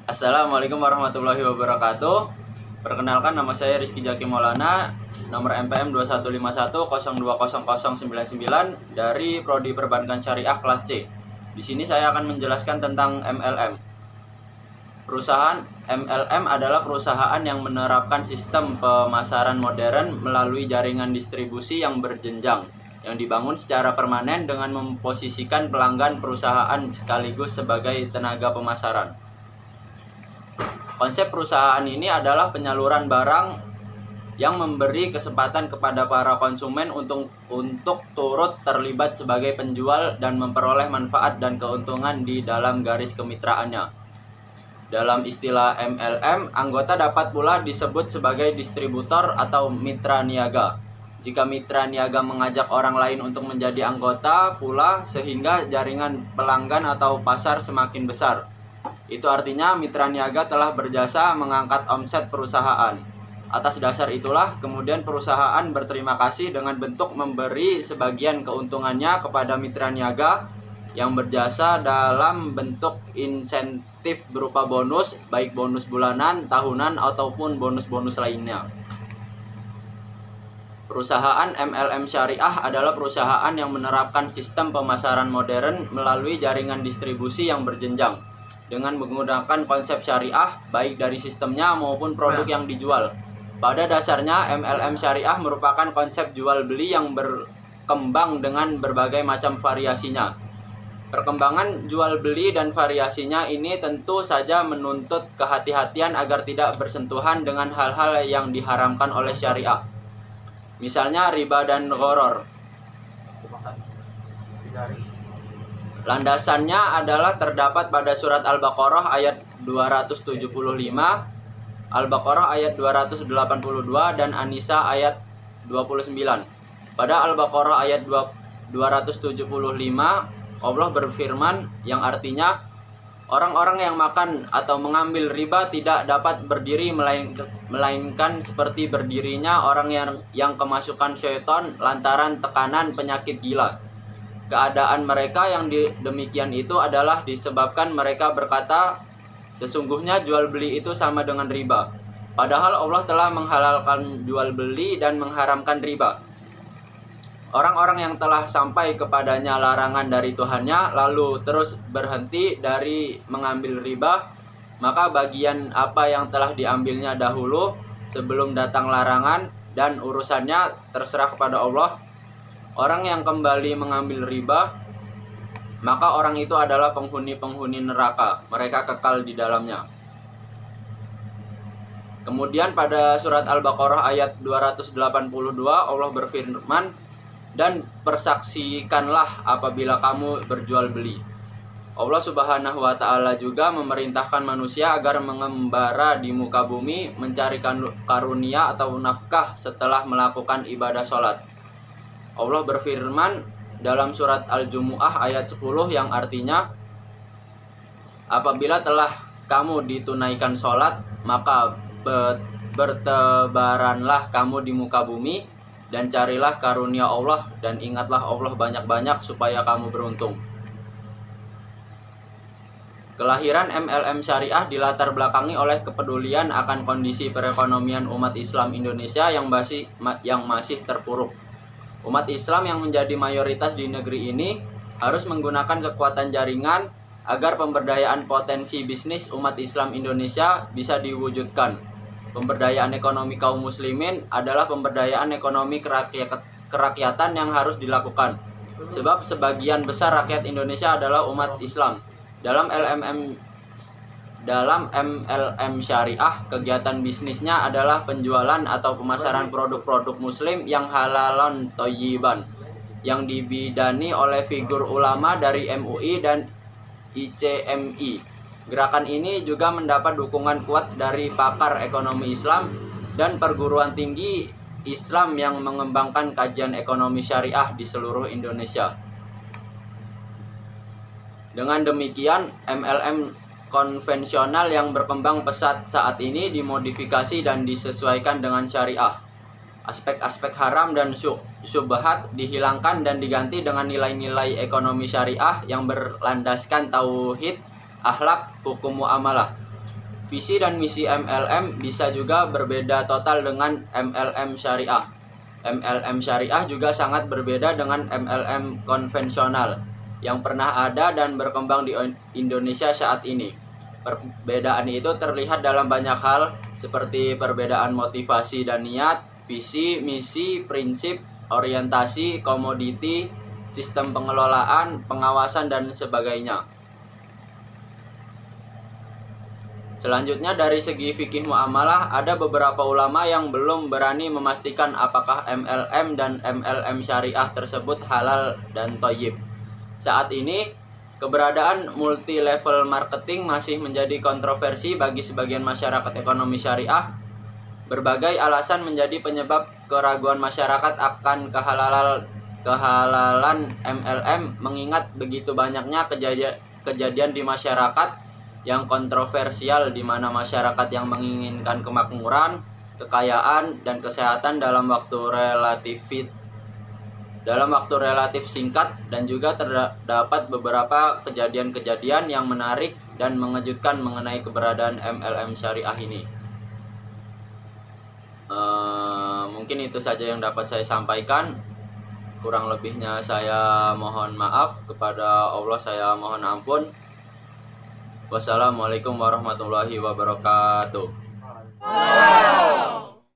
Assalamualaikum warahmatullahi wabarakatuh. Perkenalkan, nama saya Rizky Jaki Maulana, nomor MPM 2151020099 dari Prodi Perbankan Syariah kelas C. Di sini saya akan menjelaskan tentang MLM. Perusahaan MLM adalah perusahaan yang menerapkan sistem pemasaran modern melalui jaringan distribusi yang berjenjang, yang dibangun secara permanen dengan memposisikan pelanggan perusahaan sekaligus sebagai tenaga pemasaran. Konsep perusahaan ini adalah penyaluran barang yang memberi kesempatan kepada para konsumen untuk turut terlibat sebagai penjual dan memperoleh manfaat dan keuntungan di dalam garis kemitraannya. Dalam istilah MLM, anggota dapat pula disebut sebagai distributor atau mitra niaga. Jika mitra niaga mengajak orang lain untuk menjadi anggota pula, sehingga jaringan pelanggan atau pasar semakin besar. Itu artinya mitra niaga telah berjasa mengangkat omset perusahaan. Atas dasar itulah kemudian perusahaan berterima kasih dengan bentuk memberi sebagian keuntungannya kepada mitra niaga yang berjasa dalam bentuk insentif berupa bonus, baik bonus bulanan, tahunan, ataupun bonus-bonus lainnya. Perusahaan MLM Syariah adalah perusahaan yang menerapkan sistem pemasaran modern melalui jaringan distribusi yang berjenjang, dengan menggunakan konsep syariah baik dari sistemnya maupun produk yang dijual. Pada dasarnya MLM syariah merupakan konsep jual beli yang berkembang dengan berbagai macam variasinya. Perkembangan jual beli dan variasinya ini tentu saja menuntut kehati-hatian agar tidak bersentuhan dengan hal-hal yang diharamkan oleh syariah. Misalnya riba dan gharar. Landasannya adalah terdapat pada surat Al-Baqarah ayat 275, Al-Baqarah ayat 282, dan An-Nisa ayat 29. Pada Al-Baqarah ayat 275, Allah berfirman yang artinya, orang-orang yang makan atau mengambil riba tidak dapat berdiri melainkan seperti berdirinya orang yang kemasukan syaitan lantaran tekanan penyakit gila. Keadaan mereka yang demikian itu adalah disebabkan mereka berkata, sesungguhnya jual beli itu sama dengan riba. Padahal Allah telah menghalalkan jual beli dan mengharamkan riba. Orang-orang yang telah sampai kepadanya larangan dari Tuhannya lalu terus berhenti dari mengambil riba, maka bagian apa yang telah diambilnya dahulu sebelum datang larangan dan urusannya terserah kepada Allah. Orang yang kembali mengambil riba, maka orang itu adalah penghuni-penghuni neraka. Mereka kekal di dalamnya. Kemudian pada surat Al-Baqarah ayat 282 Allah berfirman, dan persaksikanlah apabila kamu berjual beli. Allah Subhanahu wa Ta'ala juga memerintahkan manusia agar mengembara di muka bumi mencari karunia atau nafkah setelah melakukan ibadah sholat. Allah berfirman dalam surat Al-Jumu'ah ayat 10 yang artinya, apabila telah kamu ditunaikan sholat, maka bertebaranlah kamu di muka bumi dan carilah karunia Allah dan ingatlah Allah banyak-banyak supaya kamu beruntung. Kelahiran MLM Syariah dilatar belakangi oleh kepedulian akan kondisi perekonomian umat Islam Indonesia yang masih terpuruk. Umat Islam yang menjadi mayoritas di negeri ini harus menggunakan kekuatan jaringan agar pemberdayaan potensi bisnis umat Islam Indonesia bisa diwujudkan. Pemberdayaan ekonomi kaum muslimin adalah pemberdayaan ekonomi kerakyatan yang harus dilakukan. Sebab sebagian besar rakyat Indonesia adalah umat Islam. Dalam MLM Syariah, kegiatan bisnisnya adalah penjualan atau pemasaran produk-produk muslim yang halalon thayyiban, yang dibidani oleh figur ulama dari MUI dan ICMI. Gerakan ini juga mendapat dukungan kuat dari pakar ekonomi Islam dan perguruan tinggi Islam yang mengembangkan kajian ekonomi syariah di seluruh Indonesia. Dengan demikian, MLM konvensional yang berkembang pesat saat ini dimodifikasi dan disesuaikan dengan syariah. Aspek-aspek haram dan syubhat dihilangkan dan diganti dengan nilai-nilai ekonomi syariah yang berlandaskan tauhid, akhlak, hukum muamalah. Visi dan misi MLM bisa juga berbeda total dengan MLM syariah. MLM syariah juga sangat berbeda dengan MLM konvensional yang pernah ada dan berkembang di Indonesia saat ini. Perbedaan itu terlihat dalam banyak hal seperti perbedaan motivasi dan niat, visi, misi, prinsip, orientasi, komoditi, sistem pengelolaan, pengawasan, dan sebagainya. Selanjutnya dari segi fikih muamalah, ada beberapa ulama yang belum berani memastikan apakah MLM dan MLM syariah tersebut halal dan thayyib. Saat ini, keberadaan multi level marketing masih menjadi kontroversi bagi sebagian masyarakat ekonomi syariah. Berbagai alasan menjadi penyebab keraguan masyarakat akan kehalalan MLM, mengingat begitu banyaknya kejadian di masyarakat yang kontroversial di mana masyarakat yang menginginkan kemakmuran, kekayaan, dan kesehatan dalam waktu relatif singkat, dan juga terdapat beberapa kejadian-kejadian yang menarik dan mengejutkan mengenai keberadaan MLM syariah ini. Mungkin itu saja yang dapat saya sampaikan. Kurang lebihnya saya mohon maaf, kepada Allah saya mohon ampun. Wassalamualaikum warahmatullahi wabarakatuh.